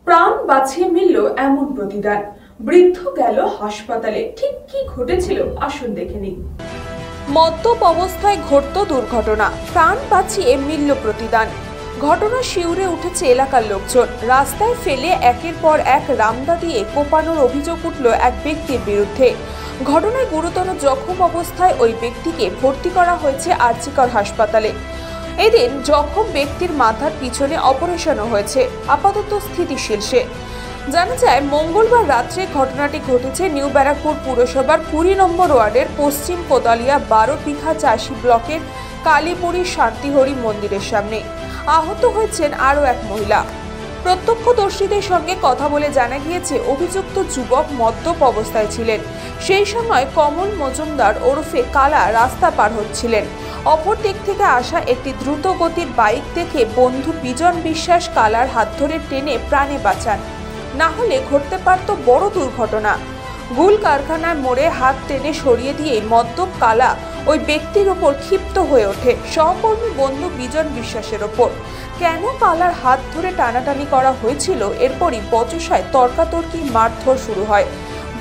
প্রাণ বাঁচিয়ে মিলল এমন প্রতিদান। বৃদ্ধ গেল হাসপাতালে, ঠিক কি ঘটেছিল আসুন দেখে নিন। মদ্যপ অবস্থায় ঘটত দুর্ঘটনা, প্রাণ বাঁচিয়ে মিলল প্রতিদান। ঘটনা শিউরে উঠেছে এলাকার লোকজন। রাস্তায় ফেলে একের পর এক রামদা দিয়ে কোপানোর অভিযোগ উঠল এক ব্যক্তির বিরুদ্ধে। ঘটনায় গুরুতর জখম অবস্থায় ওই ব্যক্তিকে ভর্তি করা হয়েছে আরজিকর হাসপাতালে। এদিন জখম ব্যক্তির মাথার পিছনে অপারেশনও হয়েছে, আপাতত স্থিতিশীল সে। জানা যায় মঙ্গলবার রাত্রে ঘটনাটি ঘটেছে নিউ ব্যারাকপুর পুরসভার 20 নম্বর ওয়ার্ডের পশ্চিম কোদালিয়া 12 বিঘা চাষি ব্লকের কালীপুরি শান্তিহরি মন্দিরের সামনে। আহত হয়েছেন আরও এক মহিলা। প্রত্যক্ষদর্শীদের সঙ্গে কথা বলে জানা গিয়েছে অভিযুক্ত যুবক মদ্যপ অবস্থায় ছিলেন। সেই সময় কমল মজুমদার ওরফে কালা রাস্তা পার হচ্ছিলেন। অপর দিক থেকে আসা একটি দ্রুত গতির বাইক দেখে বন্ধু বিজন বিশ্বাস কালার হাত ধরে টেনে প্রাণে বাঁচান, না হলে ঘটতে পারত বড় দুর্ঘটনা। গুল কারখানার মোড়ে হাত টেনে সরিয়ে দিয়ে মদ্যপ কালা ওই ব্যক্তির ওপর ক্ষিপ্ত হয়ে ওঠে সহকর্মী বন্ধু বিজন বিশ্বাসের ওপর। কেন কালার হাত ধরে টানাটানি করা হয়েছিল, এরপরই বচসায় তর্কাতর্কি মারধর শুরু হয়।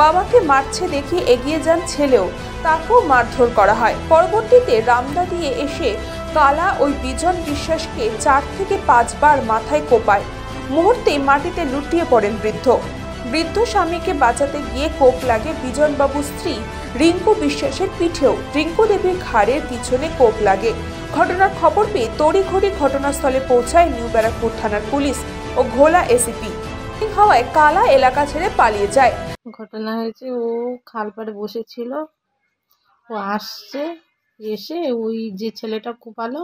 বাবাকে মারছে দেখে এগিয়ে যান ছেলেও, তাকেও মারধর করা হয়। পরবর্তীতে রামদা দিয়ে এসে কালা ওই বিজন বিশ্বাসকে 4 থেকে 5 বার মাথায় কোপায়। মুহূর্তে মাটিতে লুটিয়ে পড়েন বৃদ্ধ স্বামীকে বাঁচাতে গিয়ে কোপ লাগে বিজনবাবুর স্ত্রী রিঙ্কু বিশ্বাসের পিঠেও। রিঙ্কু দেবীর ঘাড়ের পিছনে কোপ লাগে। ঘটনার খবর পেয়ে তড়িঘড়ি ঘটনাস্থলে পৌঁছায় নিউ ব্যারাকপুর থানার পুলিশ ও ঘোলা এসিপি। হওয়ায় কালা এলাকা ছেড়ে পালিয়ে যায়। ঘটনা হয়েছে, ও খালপাড়ে বসেছিল, ও আসছে, এসে ওই যে ছেলেটা কোপালো,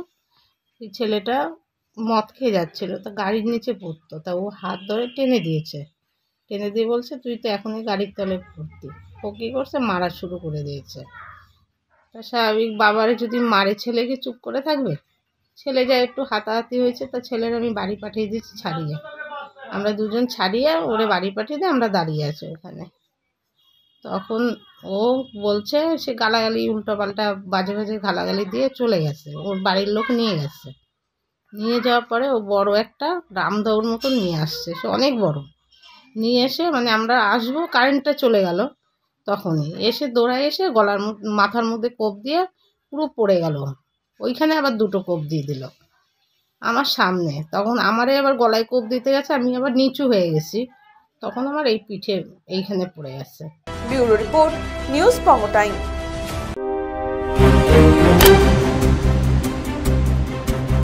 ওই ছেলেটা মদ খেয়ে যাচ্ছিল, তা গাড়ির নিচে পড়তো, তা ও হাত ধরে টেনে দিয়েছে। টেনে দিয়ে বলছে তুই তো এখনই গাড়ির তলে পড়তি। ও কী করছে, মারা শুরু করে দিয়েছে। তা স্বাভাবিক, বাবারে যদি মারে ছেলেকে চুপ করে থাকবে? ছেলে যা একটু হাতাহাতি হয়েছে, তা ছেলের আমি বাড়ি পাঠিয়ে দিয়েছি ছাড়িয়ে। আমরা দুজন ছাড়িয়ে ওরে বাড়ি পাঠিয়ে দিয়ে আমরা দাঁড়িয়ে আছি ওখানে। তখন ও বলছে সে গালাগালি উল্টোপাল্টা বাজে বাজে গালাগালি দিয়ে চলে গেছে, ওর বাড়ির লোক নিয়ে গেছে। নিয়ে যাওয়ার পরে ও বড় একটা রামদৌড় মতন নিয়ে আসছে, সে অনেক বড়। নিয়ে এসে মানে আমরা আসবো, কারেন্টটা চলে গেল, তখনই এসে দৌড়ায় এসে মাথার মধ্যে কোপ দিয়ে পুরো পড়ে গেল। ওইখানে আবার 2টো কোপ দিয়ে দিল আমার সামনে। তখন আমারে আবার গলায় কোপ দিতে গেছে, আমি আবার নিচু হয়ে গেছি, তখন আমার এই পিঠে এইখানে পড়ে গেছে। ব্যুরো রিপোর্ট, নিউজ পঙ্গ টাইম।